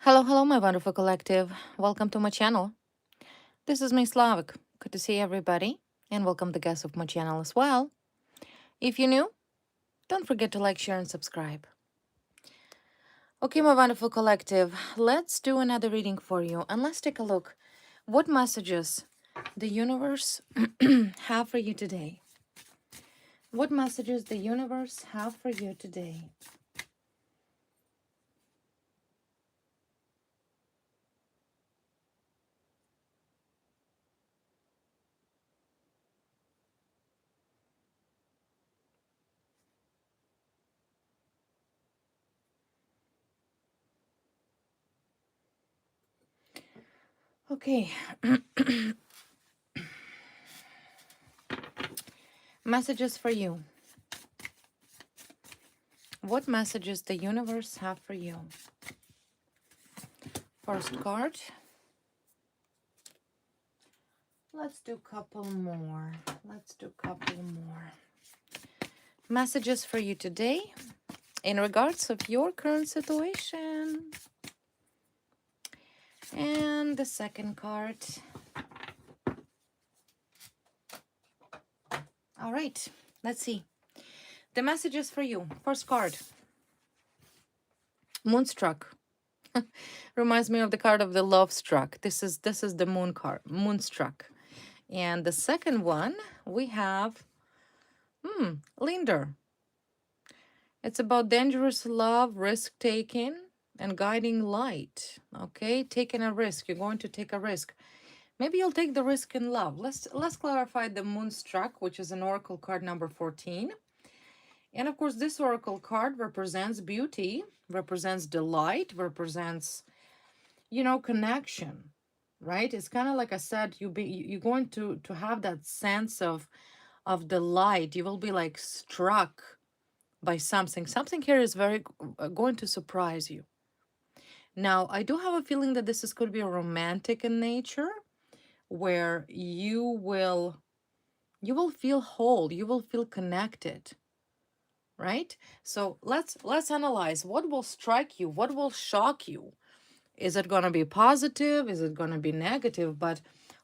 Hello, my wonderful collective. Welcome to my channel. This is me, Slavik. Good to see everybody, and welcome the guests of my channel as well. If you're new, don't forget to like, share, and subscribe. Okay, my wonderful collective, let's do another reading for you, and let's take a look what messages the universe have for you today. What messages the universe have for you today? Okay, messages for you. What messages the universe have for you? First card. Let's do a couple more. Messages for you today in regards of your current situation. And the second card. All right, let's see. The messages for you. First card. Moonstruck. Reminds me of the card of the love struck. This is the moon card, Moonstruck. And the second one, we have Linder. It's about dangerous love, risk taking, and guiding light. Okay, taking a risk. You're going to take a risk. Maybe you'll take the risk in love. Let's clarify the Moonstruck, which is an oracle card number 14. And of course, this oracle card represents beauty, represents delight, represents, connection, right? It's kind of like I said, you're going to have that sense of delight. You will be like struck by something. Something here is very going to surprise you. Now, I do have a feeling that this is could be romantic in nature, where you will feel whole, you will feel connected, right? So let's analyze what will strike you, what will shock you. Is it going to be positive? Is it going to be negative? But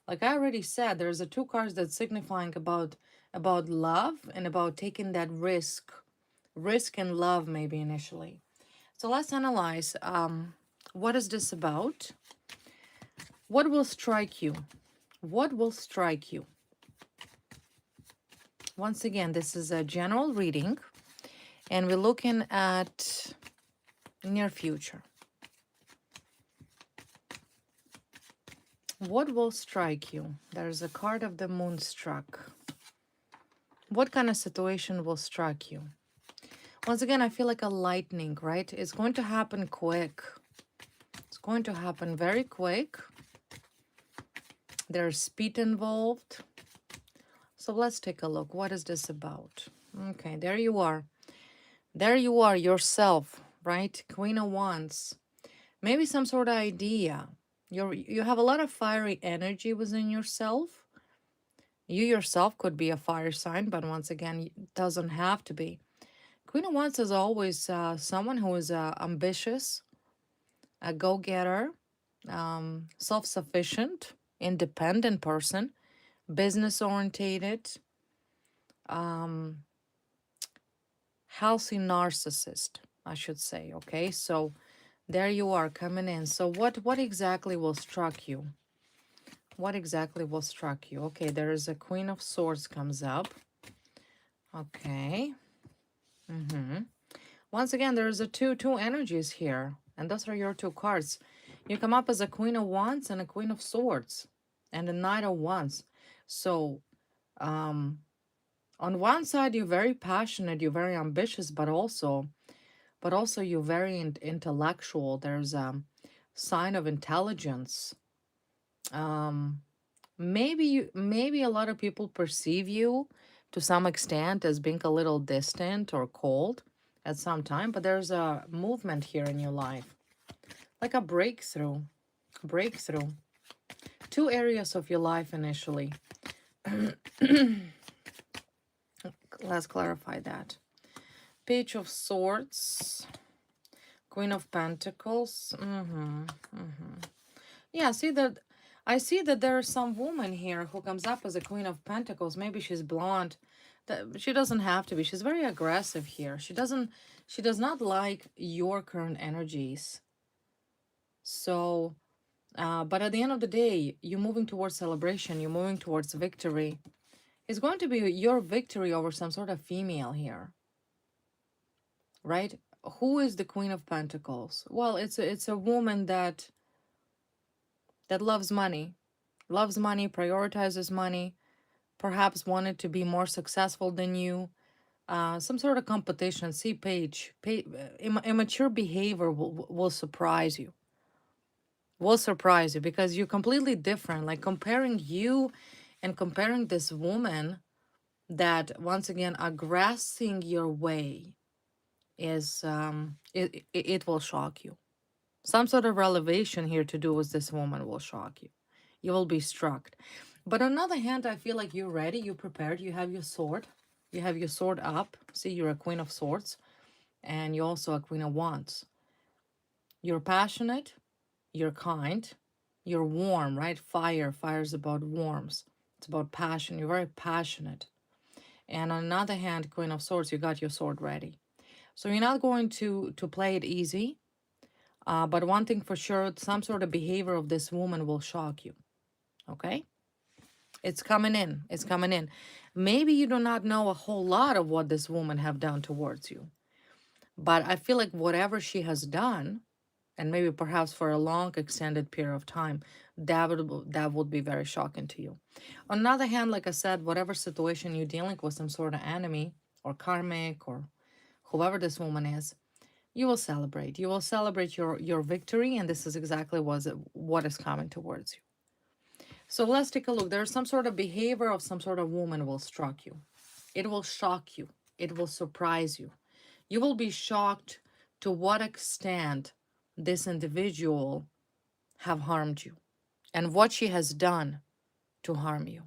like I already said, there's a two cards that's signifying about love and about taking that risk and love maybe initially. So let's analyze what is this about? What will strike you? What will strike you? Once again, this is a general reading, and we're looking at near future. What will strike you? There's a card of the Moonstruck. What kind of situation will strike you? Once again, I feel like a lightning, right? It's going to happen quick. It's going to happen very quick. There's speed involved. So let's take a look. What is this about? Okay, there you are. There you are yourself, right? Queen of Wands. Maybe some sort of idea. You have a lot of fiery energy within yourself. You yourself could be a fire sign, but once again, it doesn't have to be. Queen of Wands is always someone who is ambitious, a go-getter, self-sufficient, independent person, business-orientated, healthy narcissist, I should say. Okay, so there you are coming in. So what exactly will struck you? What exactly will struck you? Okay, there is a Queen of Swords comes up. Okay. Once again, there's a two energies here, and those are your two cards. You come up as a Queen of Wands and a Queen of Swords, and a Knight of Wands. So, on one side, you're very passionate, you're very ambitious, but also you're very intellectual. There's a sign of intelligence. Maybe a lot of people perceive you to some extent as being a little distant or cold at some time, but there's a movement here in your life, like a breakthrough. Two areas of your life initially. Let's clarify that. Page of Swords, Queen of Pentacles. Yeah, see that I see that there is some woman here who comes up as a Queen of Pentacles. Maybe she's blonde. She doesn't have to be. She's very aggressive here. She does not like your current energies. So, but at the end of the day, you're moving towards celebration, you're moving towards victory. It's going to be your victory over some sort of female here, right? Who is the Queen of Pentacles? Well, it's a woman that loves money, prioritizes money, perhaps wanted to be more successful than you. Some sort of competition. See, immature behavior will surprise you. Will surprise you because you're completely different. Like comparing you and comparing this woman that once again aggressing your way is it will shock you. Some sort of revelation here to do with this woman will shock you. You will be struck. But on the other hand, I feel like you're ready, you're prepared, you have your sword. You have your sword up. See, you're a Queen of Swords, and you're also a Queen of Wands. You're passionate, you're kind, you're warm, right? Fire is about warmth. It's about passion. You're very passionate. And on the other hand, Queen of Swords, you got your sword ready. So you're not going to play it easy. But one thing for sure, some sort of behavior of this woman will shock you. Okay? It's coming in. It's coming in. Maybe you do not know a whole lot of what this woman have done towards you. But I feel like whatever she has done, and maybe perhaps for a long extended period of time, that would be very shocking to you. On the other hand, like I said, whatever situation you're dealing with, some sort of enemy or karmic or whoever this woman is, you will celebrate. You will celebrate your victory, and this is exactly what is coming towards you. So let's take a look. There's some sort of behavior of some sort of woman will struck you. It will shock you. It will surprise you. You will be shocked to what extent this individual have harmed you and what she has done to harm you.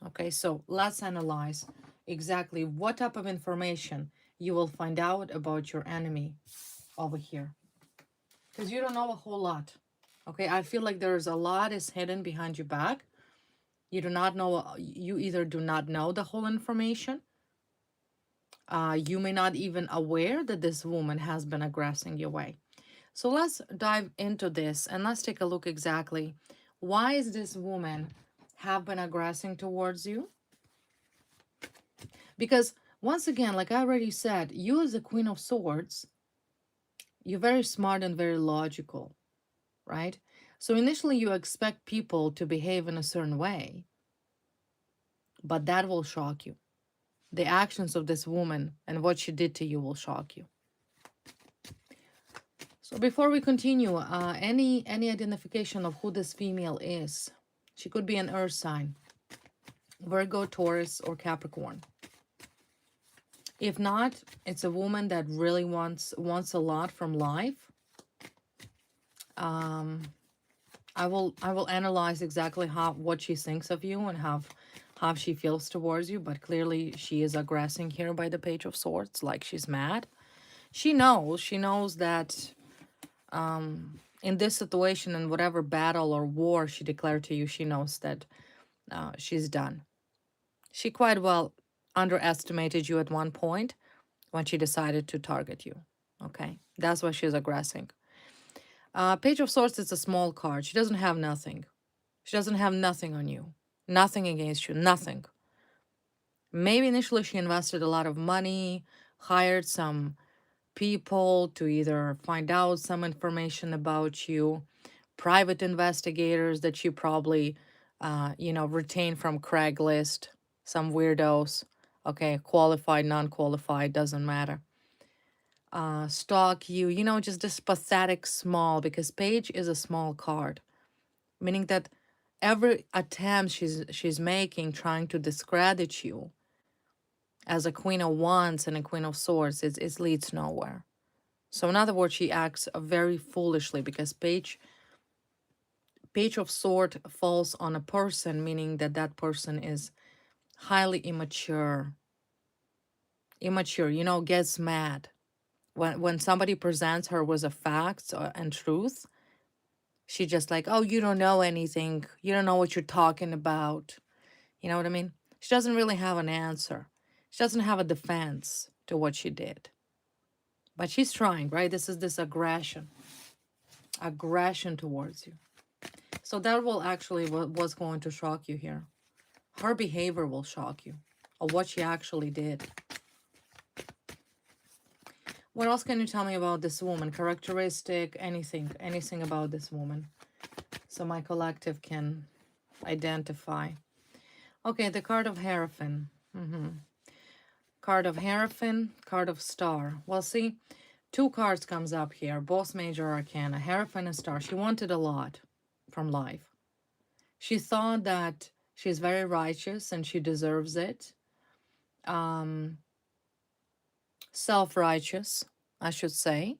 Okay, so let's analyze exactly what type of information you will find out about your enemy over here. Because you don't know a whole lot. Okay, I feel like there's a lot is hidden behind your back. You do not know, you either do not know the whole information. You may not even aware that this woman has been aggressing your way. So let's dive into this and let's take a look exactly why is this woman have been aggressing towards you? Because once again, like I already said, you as a Queen of Swords, you're very smart and very logical, right? So initially you expect people to behave in a certain way, but that will shock you. The actions of this woman and what she did to you will shock you. So before we continue, any identification of who this female is? She could be an earth sign, Virgo, Taurus, or Capricorn. If not, it's a woman that really wants a lot from life. I will analyze exactly what she thinks of you and how she feels towards you, but clearly she is aggressing here by the Page of Swords, like she's mad. She knows that in this situation, in whatever battle or war she declared to you, she knows that she's done. She quite well underestimated you at one point when she decided to target you. Okay, that's why she's aggressing. Page of Swords is a small card. She doesn't have nothing. She doesn't have nothing on you. Nothing against you. Nothing. Maybe initially she invested a lot of money, hired some people to either find out some information about you, private investigators that you probably, retained from Craigslist, some weirdos. Okay, qualified, non-qualified, doesn't matter. Stalk you, just this pathetic small, because page is a small card, meaning that every attempt she's making trying to discredit you as a Queen of Wands and a Queen of Swords, it leads nowhere. So in other words, she acts very foolishly because page of Sword falls on a person, meaning that that person is highly immature, gets mad, When somebody presents her with a facts and truth, she just like, oh, you don't know anything. You don't know what you're talking about. You know what I mean? She doesn't really have an answer. She doesn't have a defense to what she did. But she's trying, right? This is this aggression towards you. So that will actually what's going to shock you here. Her behavior will shock you, or what she actually did. What else can you tell me about this woman? Characteristic, anything about this woman, so my collective can identify. Okay, the card of Hierophant. Card of Hierophant, card of Star. Well, see, two cards comes up here, both major arcana, Hierophant and Star. She wanted a lot from life. She thought that she's very righteous and she deserves it. Self-righteous, I should say.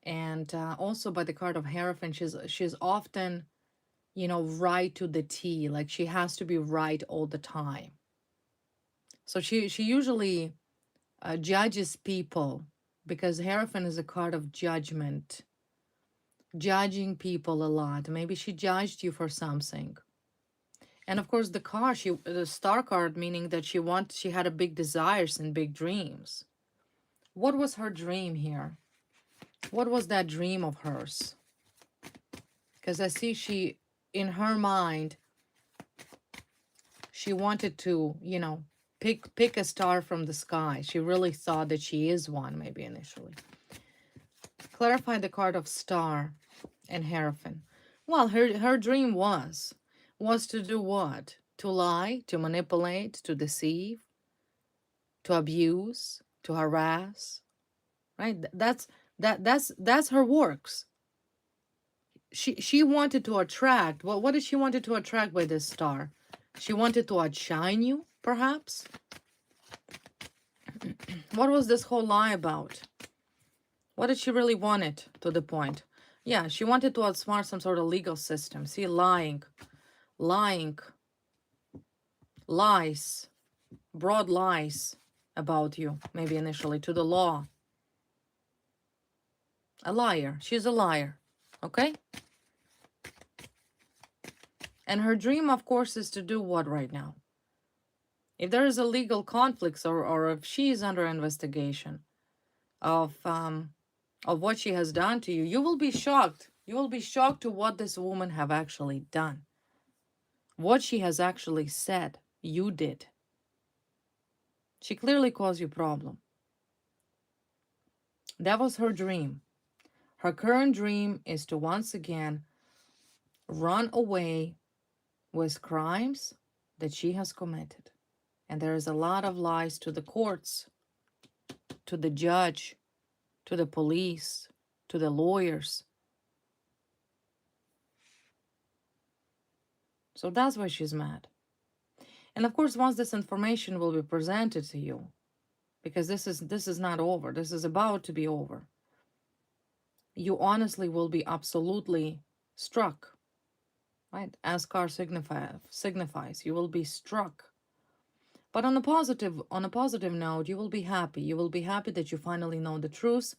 And also by the card of Hierophant, she's often, you know, right to the T. Like she has to be right all the time. So she usually judges people, because Hierophant is a card of judgment. Judging people a lot. Maybe she judged you for something. And of course the Star card, meaning that she had a big desires and big dreams. What was her dream here? What was that dream of hers? Because I see she, in her mind, she wanted to, you know, pick a star from the sky. She really thought that she is one, maybe initially. Clarify the card of Star and Hierophant. Well, her dream was to do what? To lie, to manipulate, to deceive, to abuse, to harass, right? That's her works. She wanted to attract. Well, what did she wanted to attract by this star? She wanted to outshine you, perhaps. What was this whole lie about? What did she really want it to the point? Yeah, she wanted to outsmart some sort of legal system. See, lying, lies, broad lies about you, maybe initially, to the law. A liar. She's a liar. Okay? And her dream, of course, is to do what right now? If there is a legal conflict, or if she is under investigation of what she has done to you, you will be shocked. You will be shocked to what this woman have actually done. What she has actually said you did. She clearly caused you problem. That was her dream. Her current dream is to once again run away with crimes that she has committed. And there is a lot of lies to the courts, to the judge, to the police, to the lawyers. So that's why she's mad. And of course, once this information will be presented to you, because this is not over, this is about to be over, you honestly will be absolutely struck, right? As car signifies, you will be struck. But on a positive note, you will be happy. You will be happy that you finally know the truth,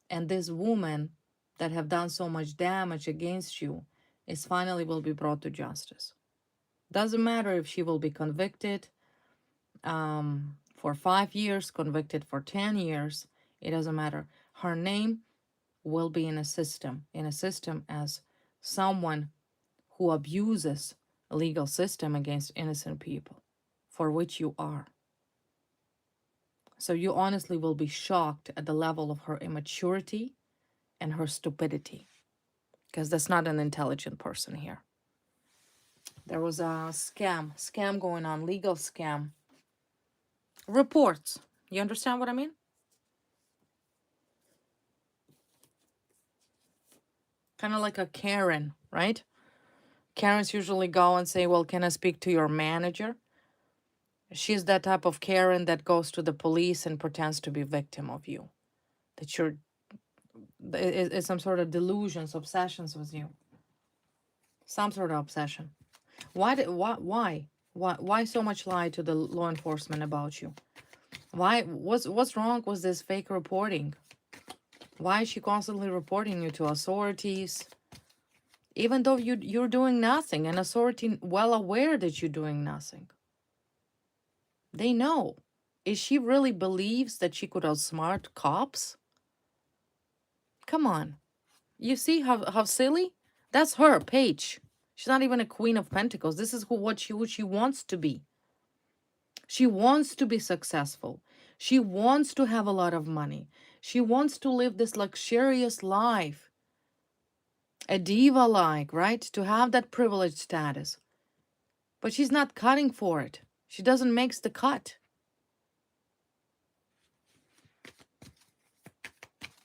and this woman that have done so much damage against you is finally will be brought to justice. Doesn't matter if she will be convicted for 5 years, convicted for 10 years. It doesn't matter. Her name will be in a system as someone who abuses a legal system against innocent people, for which you are. So you honestly will be shocked at the level of her immaturity and her stupidity, because that's not an intelligent person here. There was a scam going on, legal scam. Reports. You understand what I mean? Kind of like a Karen, right? Karens usually go and say, well, can I speak to your manager? She's that type of Karen that goes to the police and pretends to be victim of you. That you're, it's some sort of delusions, obsessions with you. Some sort of obsession. Why so much lie to the law enforcement about you? What's wrong with this fake reporting? Why is she constantly reporting you to authorities? Even though you're doing nothing, and authority well aware that you're doing nothing. They know. Is she really believes that she could outsmart cops? Come on. You see how silly? That's her, Paige. She's not even a Queen of Pentacles. This is who she wants to be. She wants to be successful. She wants to have a lot of money. She wants to live this luxurious life. A diva like, right? To have that privileged status. But she's not cutting for it. She doesn't make the cut.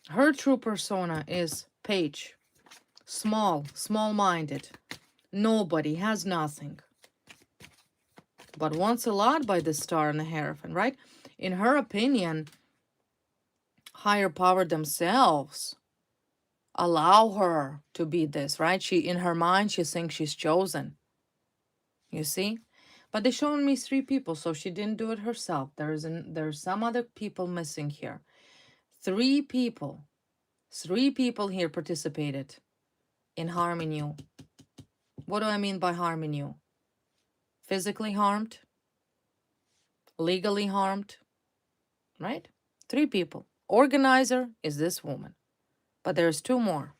Her true persona is Paige. Small-minded. Nobody, has nothing. But wants a lot by the Star and the Hierophant, right? In her opinion, higher power themselves allow her to be this, right? She, in her mind, she thinks she's chosen. You see? But they showing me 3 people, so she didn't do it herself. There's some other people missing here. 3 people. 3 people here participated in harming you. What do I mean by harming you? Physically harmed, legally harmed, right? 3 people. Organizer is this woman. But there's 2 more.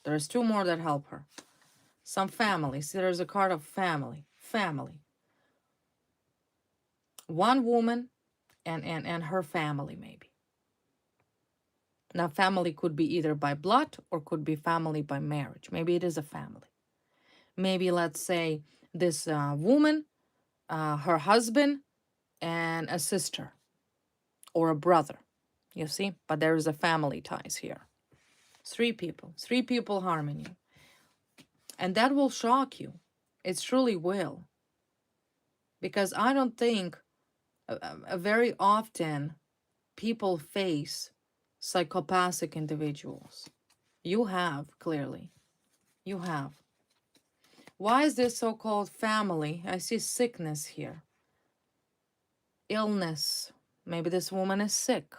There's 2 more that help her. Some family. See, there's a card of family. Family. One woman and her family, maybe. Now, family could be either by blood or could be family by marriage. Maybe it is a family. Maybe, let's say, this woman, her husband, and a sister or a brother. You see? But there is a family ties here. 3 people. 3 people harming you. And that will shock you. It truly will. Because I don't think very often people face psychopathic individuals. You have, clearly. You have. Why is this so-called family? I see sickness here. Illness. Maybe this woman is sick.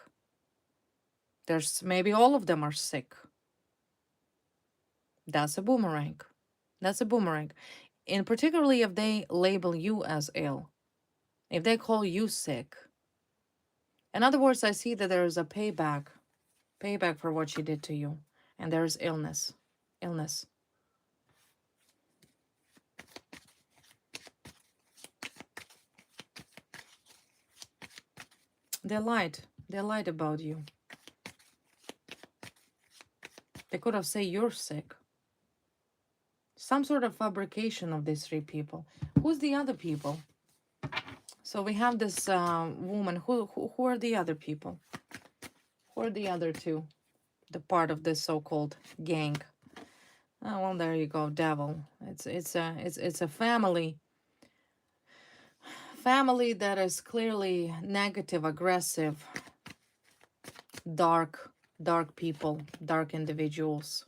Maybe all of them are sick. That's a boomerang. That's a boomerang. And particularly if they label you as ill. If they call you sick. In other words, I see that there is a payback for what she did to you. And there's illness. Illness. They lied. They lied about you. They could have said you're sick. Some sort of fabrication of these 3 people. Who's the other people? So we have this woman. Who are the other people? Who are the other 2? The part of this so-called gang. Oh, well, there you go, devil. It's a family that is clearly negative, aggressive, dark people, dark individuals.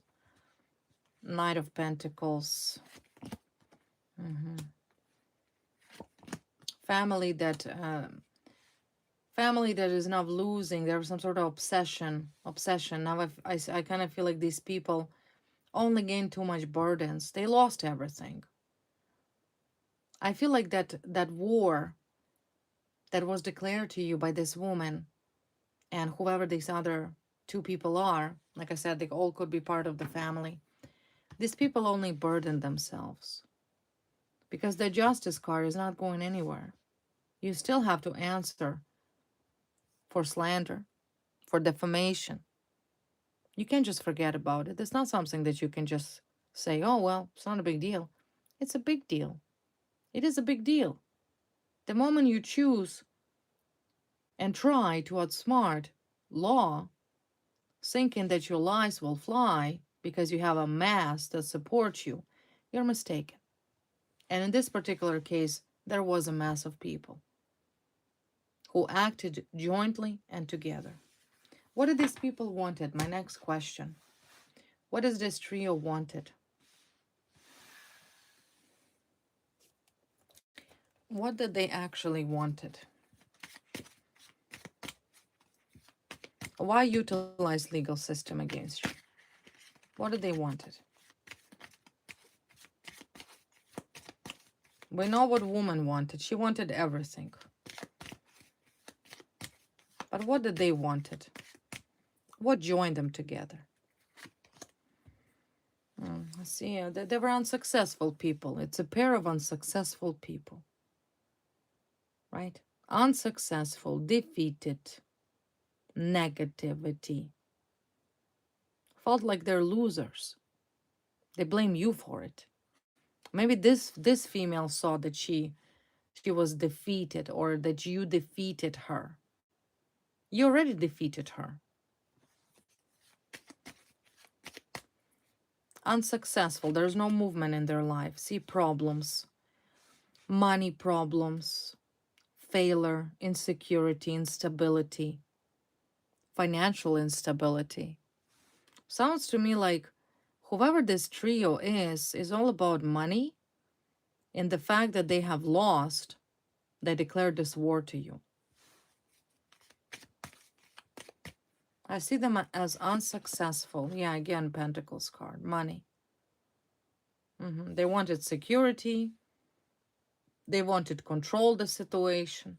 Knight of Pentacles. Family that is now losing. There's some sort of obsession. Now I kind of feel like these people only gain too much burdens. They lost everything. I feel like that war that was declared to you by this woman and whoever these other 2 people are, like I said, they all could be part of the family. These people only burden themselves because the justice card is not going anywhere. You still have to answer for slander, for defamation. You can't just forget about it. It's not something that you can just say, oh, well, it's not a big deal. It's a big deal. It is a big deal. The moment you choose and try to outsmart law, thinking that your lies will fly because you have a mass that supports you, you're mistaken. And in this particular case, there was a mass of people who acted jointly and together. What did these people wanted? My next question. What does this trio wanted? What did they actually wanted? Why utilize legal system against you? What did they wanted? We know what woman wanted. She wanted everything. But what did they wanted? What joined them together? See, they were unsuccessful people. It's a pair of unsuccessful people, right? Unsuccessful, defeated, negativity. Felt like they're losers. They blame you for it. Maybe this female saw that she was defeated, or that you defeated her. You already defeated her. Unsuccessful. There's no movement in their life. See, problems, money problems, failure, insecurity, instability, financial instability. Sounds to me like whoever this trio is all about money, and the fact that they have lost, they declared this war to you. I see them as unsuccessful. Yeah, again, Pentacles card, money. They wanted security. They wanted control the situation.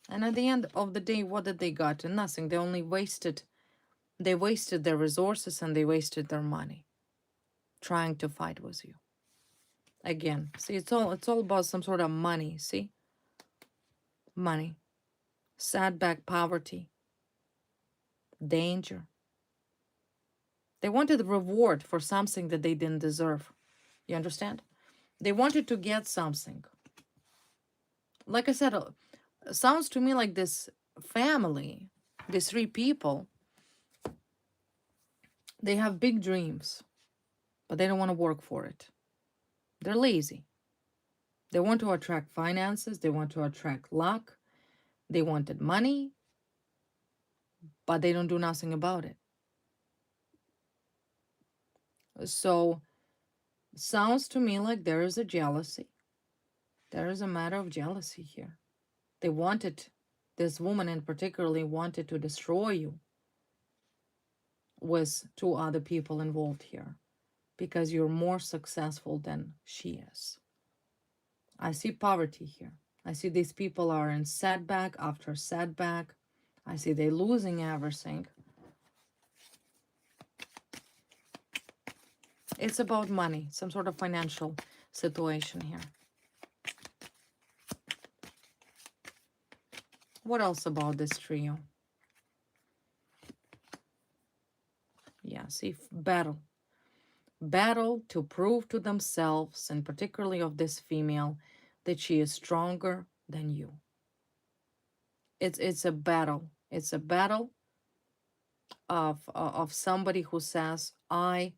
And at the end of the day, what did they got? Nothing. They only wasted their resources, and they wasted their money trying to fight with you. Again, see, it's all about some sort of money, see? Money. Setback, poverty, danger. They wanted reward for something that they didn't deserve. You understand? They wanted to get something. Like I said, sounds to me like this family, these three people, they have big dreams, but they don't want to work for it. They're lazy. They want to attract finances. They want to attract luck. They wanted money, but they don't do nothing about it. So, sounds to me like there is a jealousy. There is a matter of jealousy here. They wanted, this woman in particularly wanted to destroy you with two other people involved here, because you're more successful than she is. I see poverty here. I see these people are in setback after setback. I see they're losing everything. It's about money, some sort of financial situation here. What else about this trio? Yeah, see, battle. Battle to prove to themselves, and particularly of this female, that she is stronger than you. It's a battle. It's a battle of somebody who says, I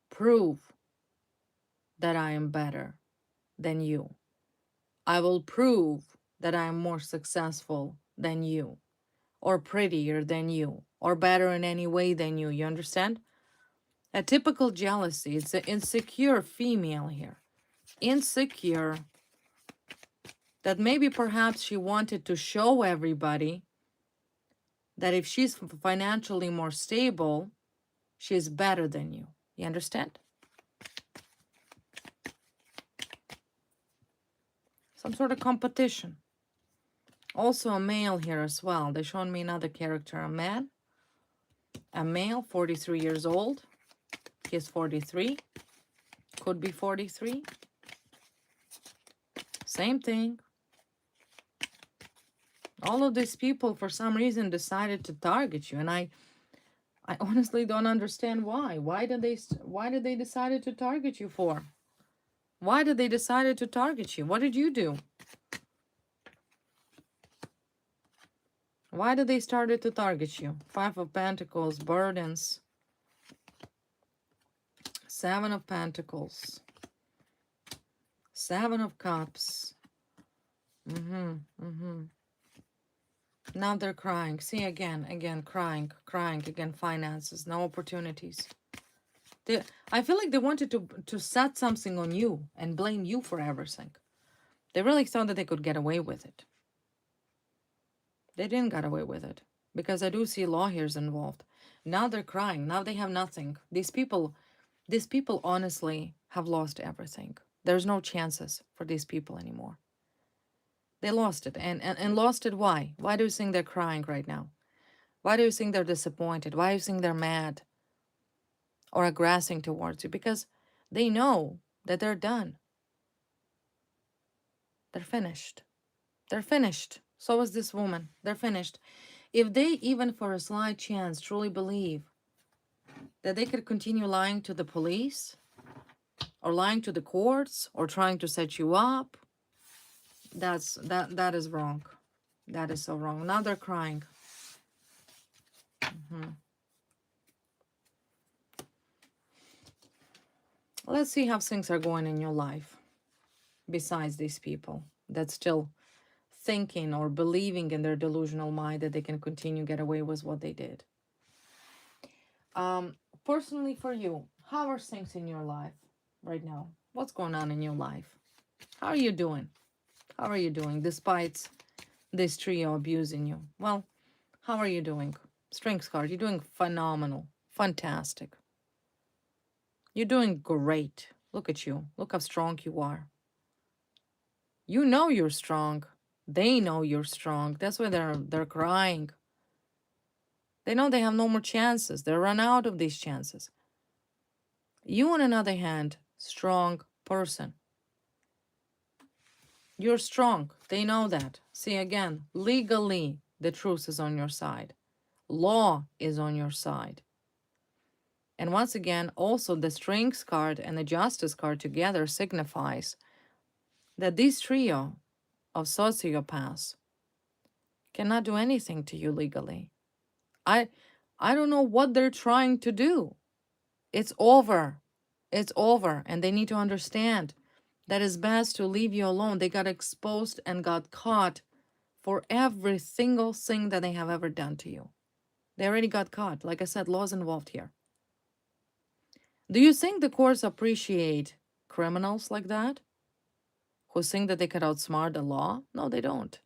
prove that I am better than you. I will prove that I am more successful than you, or prettier than you, or better in any way than you. You understand? A typical jealousy. It's an insecure female here. Insecure. That maybe perhaps she wanted to show everybody that if she's financially more stable, she's better than you. You understand? Some sort of competition. Also a male here as well. They showed me another character, a man. A male, 43 years old. He's 43. Could be 43. Same thing. All of these people, for some reason, decided to target you. And I honestly don't understand why. Why did they decide to target you for? Why did they decide to target you? What did you do? Why did they start to target you? 5 of Pentacles, burdens. 7 of Pentacles. 7 of Cups. Now they're crying. See, again, crying, again, finances, no opportunities. I feel like they wanted to set something on you and blame you for everything. They really thought that they could get away with it. They didn't get away with it, because I do see lawyers involved. Now they're crying. Now they have nothing. These people honestly have lost everything. There's no chances for these people anymore. They lost it. And lost it why? Why do you think they're crying right now? Why do you think they're disappointed? Why do you think they're mad or aggressing towards you? Because they know that they're done. They're finished. They're finished. So is this woman. They're finished. If they even for a slight chance truly believe that they could continue lying to the police or lying to the courts or trying to set you up, that is wrong. That is so wrong. Now they're crying. Let's see how things are going in your life besides these people that still thinking or believing in their delusional mind that they can continue get away with what they did. Personally for you, how are things in your life right now? What's going on in your life? How are you doing? How are you doing despite this trio abusing you? Well, how are you doing? Strengths card, you're doing phenomenal. Fantastic. You're doing great. Look at you. Look how strong you are. You know you're strong. They know you're strong. That's why they're crying. They know they have no more chances. They run out of these chances. You, on another hand, strong person. You're strong. They know that. See, again, legally, the truth is on your side. Law is on your side. And once again, also the strengths card and the justice card together signifies that this trio of sociopaths cannot do anything to you legally. I don't know what they're trying to do. It's over. It's over. And they need to understand that it's best to leave you alone. They got exposed and got caught for every single thing that they have ever done to you. They already got caught. Like I said, law's involved here. Do you think the courts appreciate criminals like that? Who think that they could outsmart the law? No, they don't.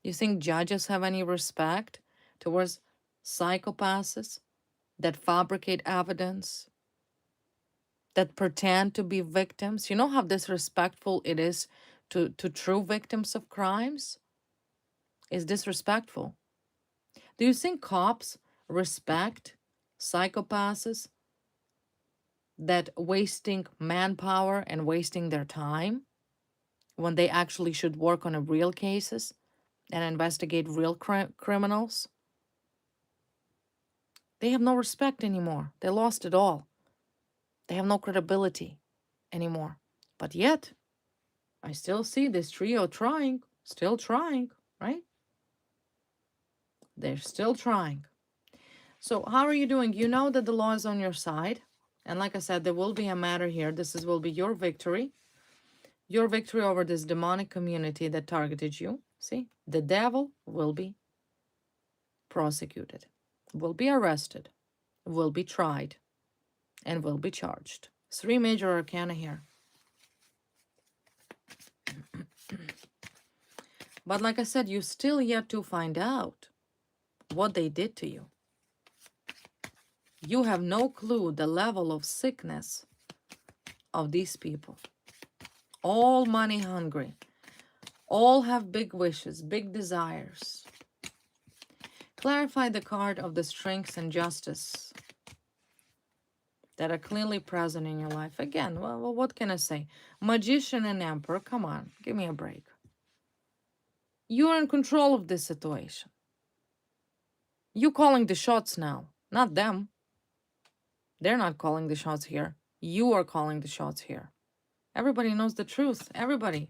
You think judges have any respect towards psychopaths that fabricate evidence, that pretend to be victims? You know how disrespectful it is to true victims of crimes? It's disrespectful. Do you think cops respect psychopaths that wasting manpower and wasting their time when they actually should work on a real cases and investigate real criminals? They have no respect anymore. They lost it all. They have no credibility anymore. But yet, I still see this trio trying, still trying, right? They're still trying. So how are you doing? You know that the law is on your side. And like I said, there will be a matter here. Will be your victory. Your victory over this demonic community that targeted you. See, the devil will be prosecuted, will be arrested, will be tried, and will be charged. 3 major arcana here. But like I said, you still yet to find out what they did to you. You have no clue the level of sickness of these people. All money hungry. All have big wishes, big desires. Clarify the card of the strength and justice that are clearly present in your life. Again, well, what can I say? Magician and Emperor, come on, give me a break. You're in control of this situation. You calling the shots now, not them. They're not calling the shots here. You are calling the shots here. Everybody knows the truth. Everybody.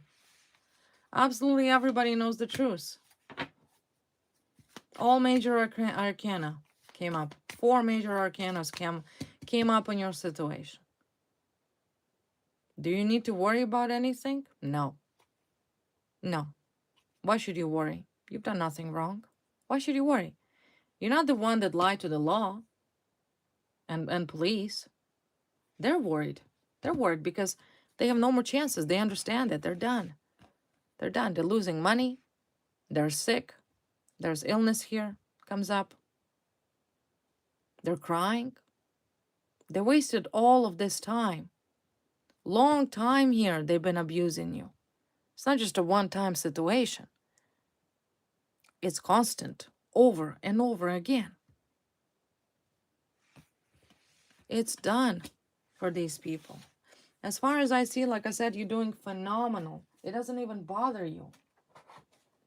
Absolutely everybody knows the truth. All major arcana came up. 4 major arcanas came up in your situation. Do you need to worry about anything? No. No. Why should you worry? You've done nothing wrong. Why should you worry? You're not the one that lied to the law and police. They're worried. They're worried because they have no more chances. They understand that they're done. They're done. They're losing money. They're sick. There's illness here. comes up. They're crying. They wasted all of this time. Long time here they've been abusing you. It's not just a one-time situation. It's constant, over and over again. It's done for these people. As far as I see, like I said, you're doing phenomenal. It doesn't even bother you.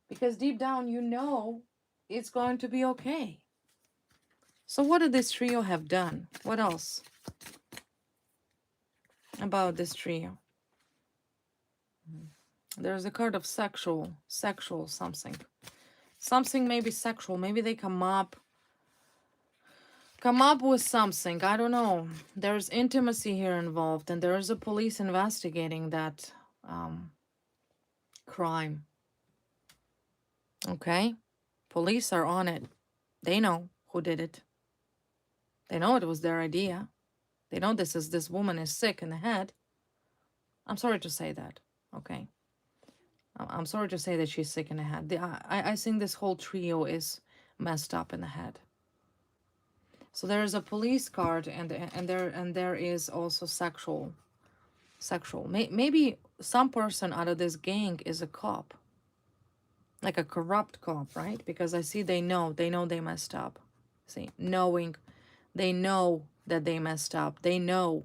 Because deep down, you know it's going to be okay. So what did this trio have done? What else about this trio? There's a card of sexual something. Something maybe sexual. Maybe they come up with something. I don't know. There's intimacy here involved, and there is a police investigating that crime. Okay? Police are on it. They know who did it. They know it was their idea. They know this woman is sick in the head. I'm sorry to say that. Okay? I'm sorry to say that she's sick in the head. I think this whole trio is messed up in the head. So there is a police card, and there is also sexual. Maybe some person out of this gang is a cop, like a corrupt cop, right? Because I see they know they messed up. See, they know that they messed up. They know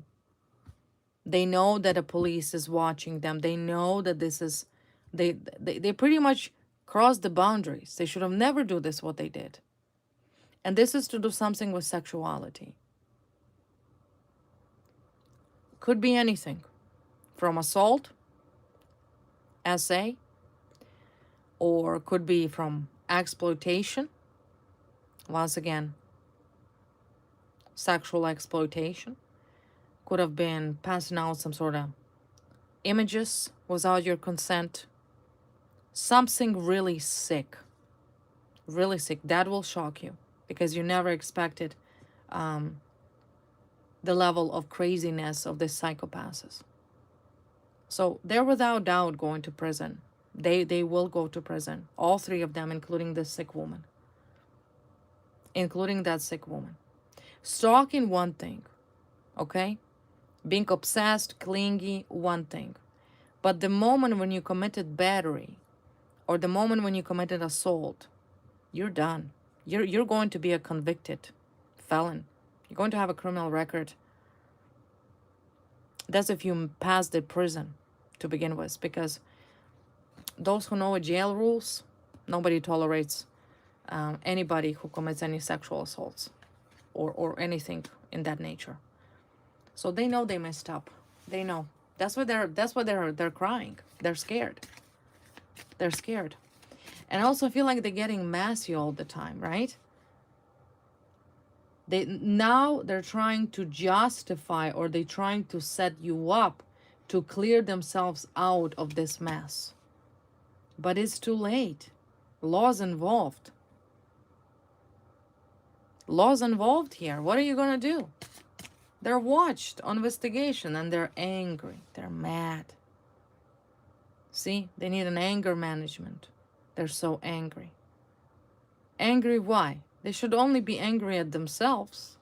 that the police is watching them. They know that this is, they pretty much crossed the boundaries. They should have never do this, what they did. And this is to do something with sexuality. Could be anything from assault, SA, or could be from exploitation. Once again, sexual exploitation. Could have been passing out some sort of images without your consent. Something really sick. Really sick. That will shock you because you never expected the level of craziness of these psychopaths. So they're without doubt going to prison. They will go to prison. All three of them, including this sick woman. Including that sick woman. Stalking, one thing. Okay? Being obsessed, clingy, one thing. But the moment when you committed battery, or the moment when you committed assault, you're done. You're going to be a convicted felon. You're going to have a criminal record. That's if you pass the prison to begin with, because those who know jail rules, nobody tolerates anybody who commits any sexual assaults or anything in that nature. So they know they messed up. They know. That's why they're crying. They're scared. They're scared. And I also feel like they're getting messy all the time, right? They're trying to justify, or they're trying to set you up to clear themselves out of this mess. But it's too late. Laws involved. Laws involved here. What are you going to do? They're watched on investigation and they're angry. They're mad. See, they need an anger management. They're so angry. Angry why? They should only be angry at themselves.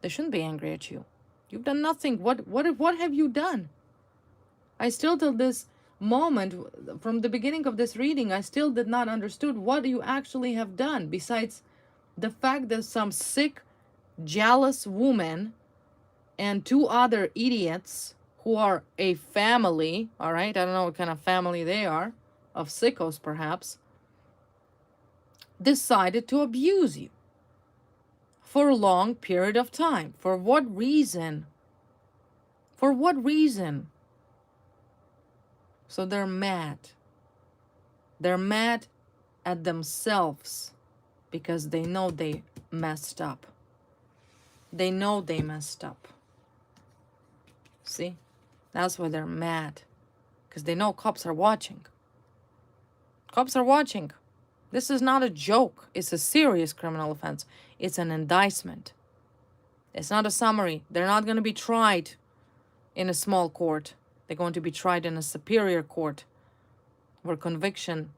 They shouldn't be angry at you. You've done nothing. What have you done? I still, till this moment, from the beginning of this reading, I still did not understood what you actually have done, besides the fact that some sick, jealous woman and two other idiots who are a family, all right, I don't know what kind of family they are, of sickos perhaps, decided to abuse you for a long period of time. For what reason? For what reason? So they're mad. They're mad at themselves because they know they messed up. They know they messed up. See? That's why they're mad. Because they know cops are watching. Cops are watching. This is not a joke. It's a serious criminal offense. It's an indictment. It's not a summary. They're not going to be tried in a small court. They're going to be tried in a superior court where conviction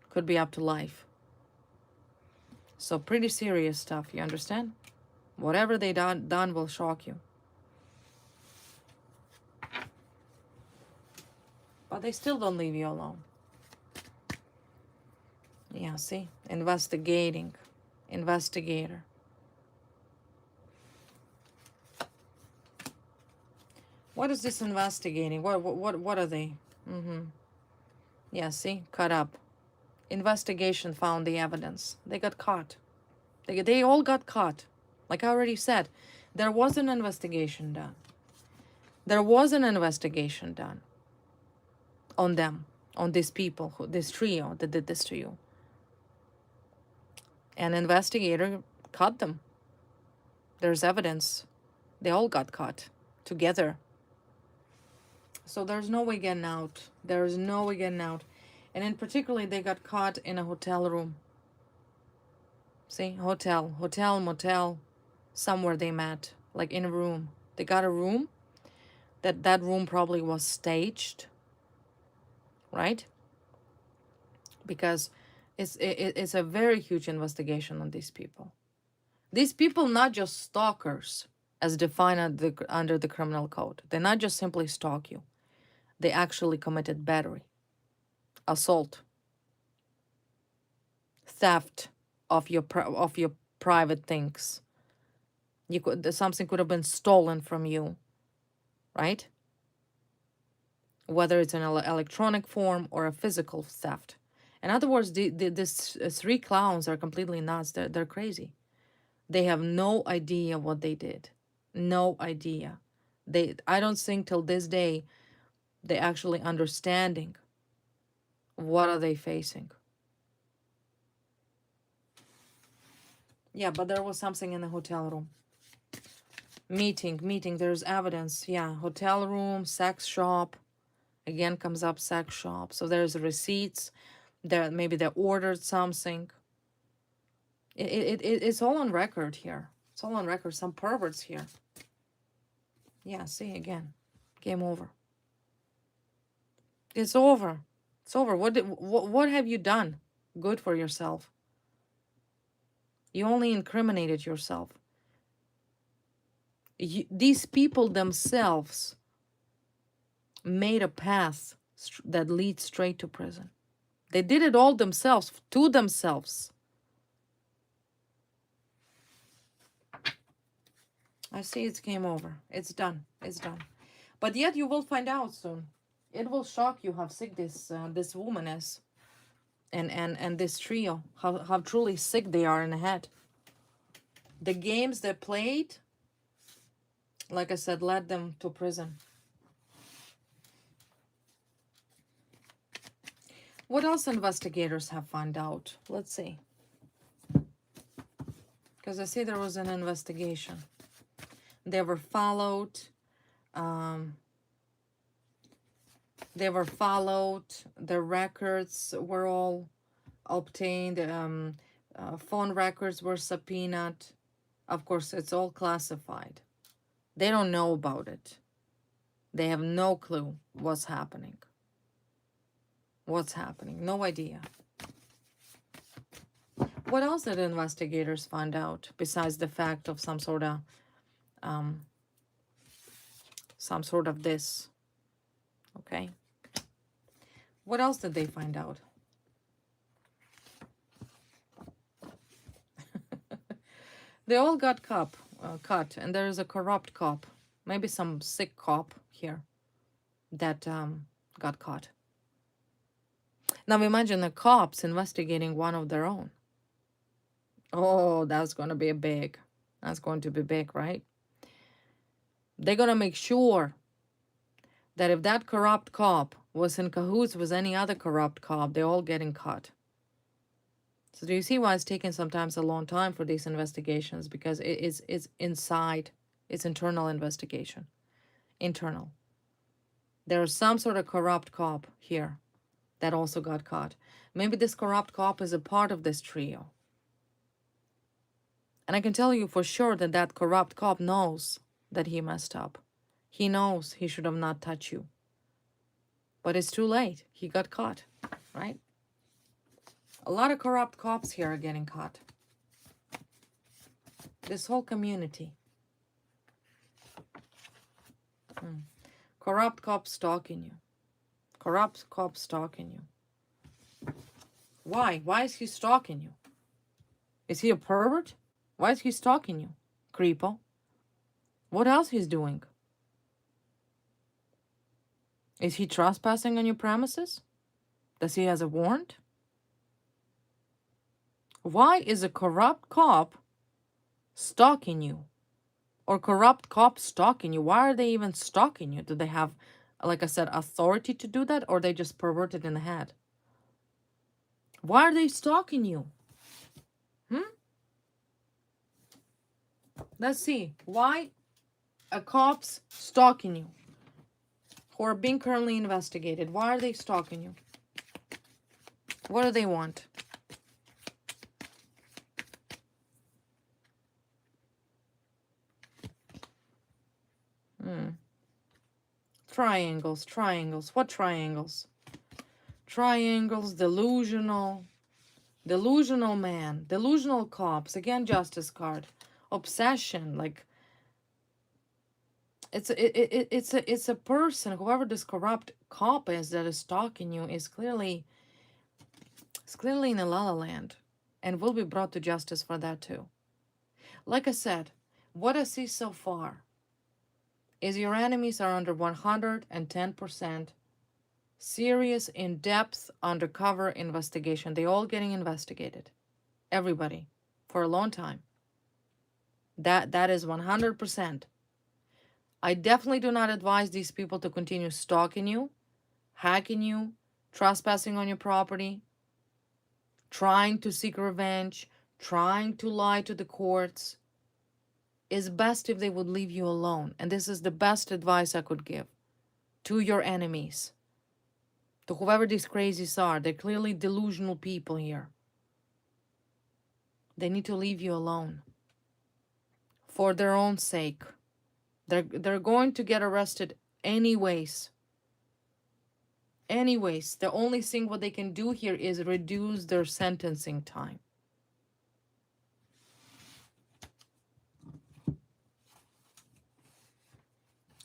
could be up to life. So pretty serious stuff, you understand? Whatever they done will shock you. But they still don't leave you alone. Yeah, see? Investigating. Investigator. What is this investigating? What are they? Yeah, see? Cut up. Investigation found the evidence. They got caught. They all got caught. Like I already said, there was an investigation done. There was an investigation done on them, on these people, this trio that did this to you. An investigator caught them. There's evidence. They all got caught together. So there's no way getting out. There's no way getting out. And in particular, they got caught in a hotel room. See, hotel, motel, somewhere they met, like in a room. They got a room. That room probably was staged, right? Because it's a very huge investigation on these people. These people not just stalkers, as defined under the criminal code. They not just simply stalk you. They actually committed battery, assault, theft of your private things. Something could have been stolen from you, right? Whether it's in an electronic form or a physical theft. In other words, these three clowns are completely nuts. They're crazy. They have no idea what they did. No idea. I don't think till this day they actually understanding what are they facing. Yeah, but there was something in the hotel room. Meeting, there's evidence. Yeah, hotel room, sex shop. Again comes up sex shop. So there's receipts. Maybe they ordered something. It's all on record here. It's all on record. Some perverts here. Yeah, see again. Game over. It's over. It's over. What have you done good for yourself? You only incriminated yourself. These people themselves made a path that leads straight to prison. They did it all themselves, to themselves. I see it's game over. It's done. It's done. But yet you will find out soon. It will shock you how sick this woman is. And this trio, how truly sick they are in the head. The games they played, like I said, led them to prison. What else investigators have found out? Let's see. Because I see there was an investigation. They were followed. The records were all obtained. Phone records were subpoenaed. Of course, it's all classified. They don't know about it. They have no clue what's happening. What's happening? No idea. What else did investigators find out besides the fact of some sort of this? Okay. What else did they find out? They all got cut, and there is a corrupt cop, maybe some sick cop here that got caught. Now imagine the cops investigating one of their own. Oh, that's going to be big. That's going to be big, right? They're going to make sure that if that corrupt cop was in cahoots with any other corrupt cop, they're all getting caught. So do you see why it's taking sometimes a long time for these investigations? Because it's inside, it's internal investigation. Internal. There's some sort of corrupt cop here that also got caught. Maybe this corrupt cop is a part of this trio. And I can tell you for sure that that corrupt cop knows that he messed up. He knows he should have not touched you. But it's too late. He got caught, right? A lot of corrupt cops here are getting caught. This whole community. Corrupt cop stalking you. Corrupt cop stalking you. Why? Why is he stalking you? Is he a pervert? Why is he stalking you? Creepo. What else he's doing? Is he trespassing on your premises? Does he has a warrant? Why is a corrupt cop stalking you? Or corrupt cops stalking you? Why are they even stalking you? Do they have, like I said, authority to do that? Or they just perverted in the head? Why are they stalking you? Let's see. Why a cop's stalking you? Who are being currently investigated. Why are they stalking you? What do they want? Triangles, triangles. What triangles? Triangles, delusional. Delusional man. Delusional cops. Again, justice card. Obsession. Like, it's a person, whoever this corrupt cop is that is stalking you is clearly in a la la land and will be brought to justice for that too. Like I said, what I see so far is your enemies are under 110% serious, in-depth, undercover investigation. They all getting investigated. Everybody. For a long time. That is 100%. I definitely do not advise these people to continue stalking you, hacking you, trespassing on your property, trying to seek revenge, trying to lie to the courts. It's best if they would leave you alone. And this is the best advice I could give to your enemies. To whoever these crazies are. They're clearly delusional people here. They need to leave you alone. For their own sake. They're going to get arrested anyways. Anyways, the only thing what they can do here is reduce their sentencing time.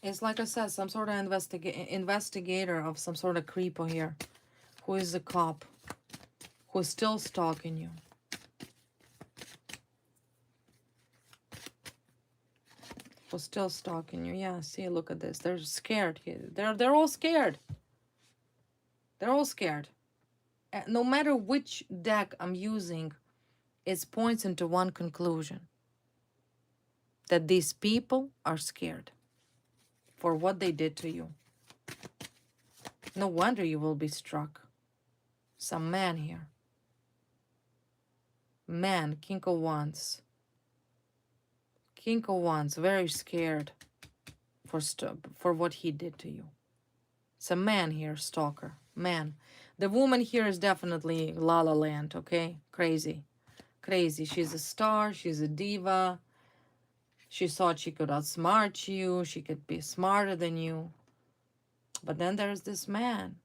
It's like I said, some sort of investigator of some sort of creepo here. Who is a cop. Who's still stalking you. Who's still stalking you. Yeah, see, look at this. They're scared. They're all scared. They're all scared. No matter which deck I'm using, it points into one conclusion. That these people are scared. For what they did to you. No wonder you will be struck. Some man here. Man, King of Wands. King of Wands, very scared for what he did to you. It's a man here, stalker. Man. The woman here is definitely La La Land, okay? Crazy. Crazy. She's a star. She's a diva. She thought she could outsmart you. She could be smarter than you. But then there's this man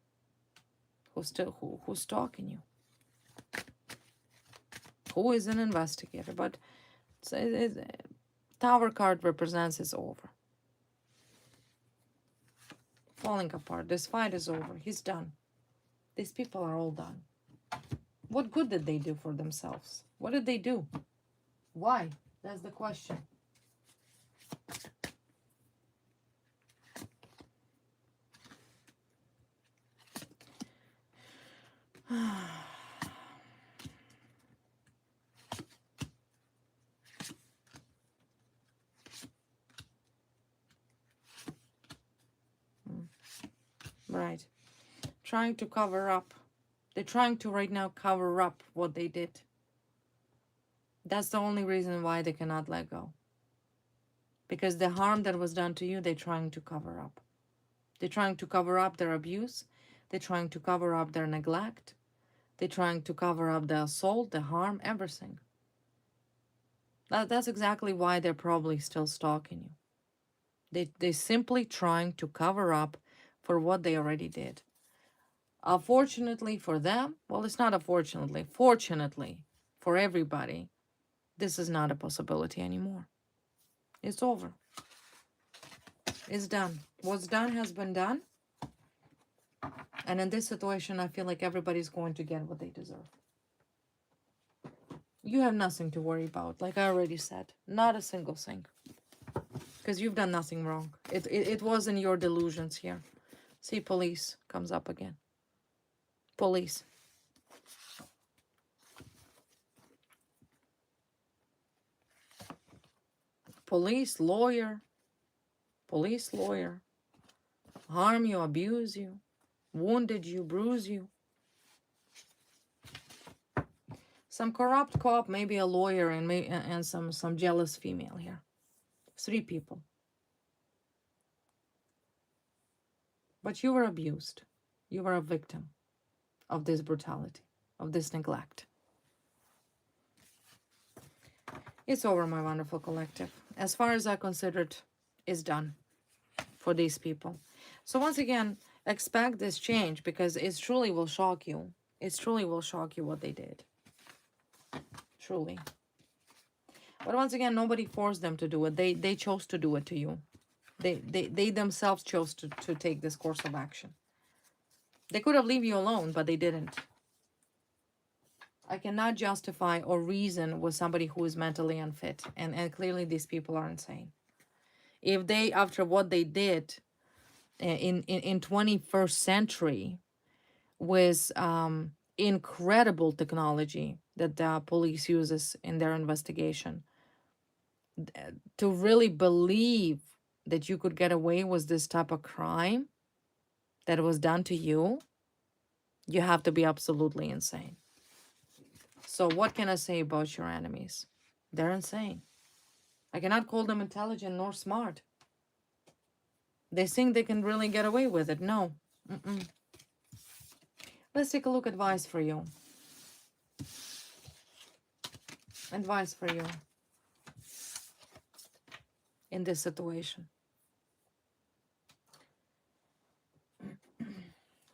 who's stalking you. Who is an investigator. But Tower card represents it's over. Falling apart. This fight is over. He's done. These people are all done. What good did they do for themselves? What did they do? Why? That's the question. Right. Trying to cover up. They're trying to right now cover up what they did. That's the only reason why they cannot let go. Because the harm that was done to you, they're trying to cover up. They're trying to cover up their abuse. They're trying to cover up their neglect. They're trying to cover up the assault, the harm, everything. That's exactly why they're probably still stalking you. They're simply trying to cover up for what they already did. Unfortunately for them, well, it's not unfortunately, fortunately for everybody, This is not a possibility anymore. It's over. It's done. What's done has been done. And in this situation, I feel like everybody's going to get what they deserve. You have nothing to worry about, like I already said. Not a single thing. Because you've done nothing wrong. It wasn't your delusions here. See, police comes up again. Police. Police lawyer. Police lawyer. Harm you, abuse you, wounded you, bruise you. Some corrupt cop, maybe a lawyer, and some jealous female here. 3 people. But you were abused. You were a victim of this brutality, of this neglect. It's over, my wonderful collective. As far as I considered, it's done for these people. So once again, expect this change because it truly will shock you. It truly will shock you what they did. Truly. But once again, nobody forced them to do it. They chose to do it to you. They themselves chose to take this course of action. They could have leave you alone, but they didn't. I cannot justify or reason with somebody who is mentally unfit. And clearly these people are insane. If they, after what they did in 21st century with incredible technology that the police uses in their investigation, to really believe that you could get away with this type of crime that was done to you, you have to be absolutely insane. So what can I say about your enemies? They're insane. I cannot call them intelligent nor smart. They think they can really get away with it. No. Let's take a look at advice for you. Advice for you in this situation.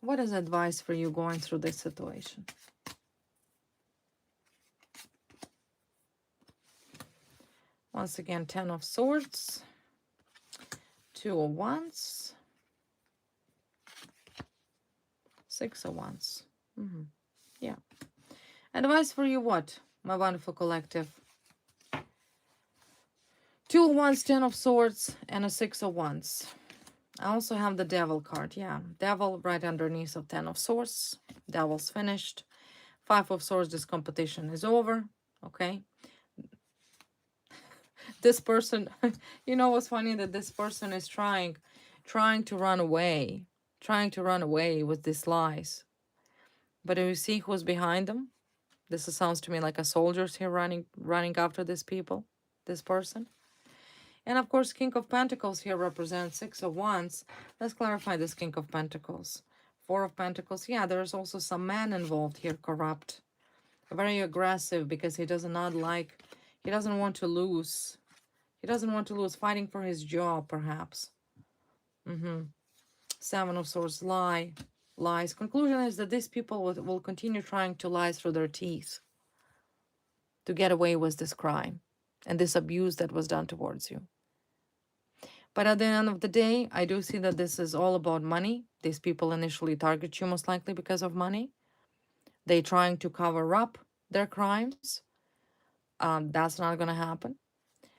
What is advice for you going through this situation? Once again, 10 of Swords, 2 of Wands, 6 of Wands. Yeah. Advice for you what, my wonderful collective? 2 of Wands, 10 of Swords, and a 6 of Wands. I also have the Devil card. Yeah, Devil right underneath of 10 of Swords. Devil's finished. 5 of Swords, this competition is over. Okay. This person, you know what's funny? That this person is trying to run away. Trying to run away with these lies. But do you see who's behind them? This sounds to me like a soldiers here running after these people. This person. And of course, King of Pentacles here represents 6 of Wands. Let's clarify this King of Pentacles. 4 of Pentacles. Yeah, there's also some man involved here, corrupt. Very aggressive because he does not like, he doesn't want to lose. He doesn't want to lose, fighting for his job, perhaps. 7 of Swords, lies. Conclusion is that these people will continue trying to lie through their teeth to get away with this crime and this abuse that was done towards you. But at the end of the day, I do see that this is all about money. These people initially target you most likely because of money. They're trying to cover up their crimes. That's not going to happen.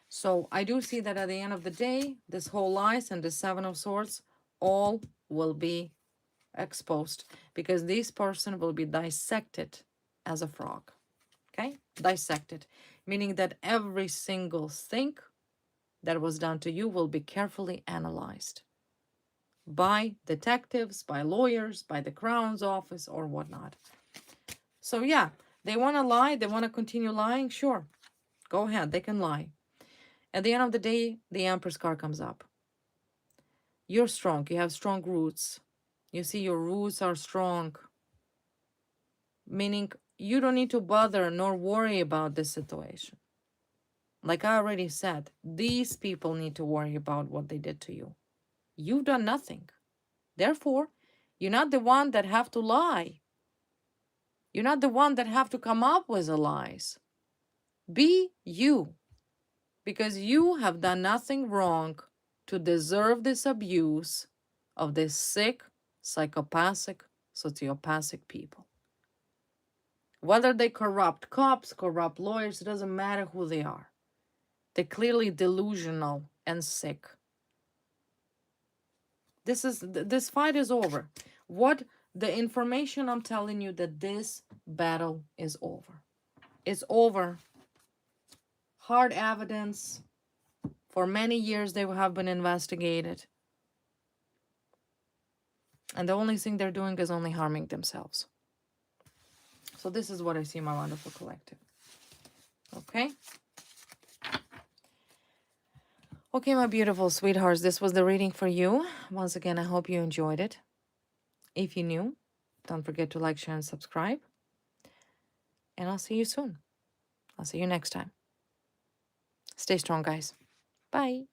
So I do see that at the end of the day, this whole lies and the 7 of Swords all will be exposed because this person will be dissected as a frog. Okay? Dissected. Meaning that every single thing that was done to you will be carefully analyzed by detectives, by lawyers, by the Crown's office, or whatnot. So yeah, they want to lie, they want to continue lying, sure. Go ahead, they can lie. At the end of the day, the Empress card comes up. You're strong, you have strong roots. You see, your roots are strong. Meaning, you don't need to bother nor worry about this situation. Like I already said, these people need to worry about what they did to you. You've done nothing. Therefore, you're not the one that have to lie. You're not the one that have to come up with the lies. Be you, because you have done nothing wrong to deserve this abuse of these sick, psychopathic, sociopathic people. Whether they corrupt cops, corrupt lawyers, it doesn't matter who they are. They're clearly delusional and sick. This fight is over. What the information I'm telling you, that this battle is over. It's over. Hard evidence. For many years they have been investigated. And the only thing they're doing is only harming themselves. So this is what I see, my wonderful collective. Okay? Okay, my beautiful sweethearts, this was the reading for you. Once again, I hope you enjoyed it. If you're new, don't forget to like, share, and subscribe. And I'll see you soon. I'll see you next time. Stay strong, guys. Bye.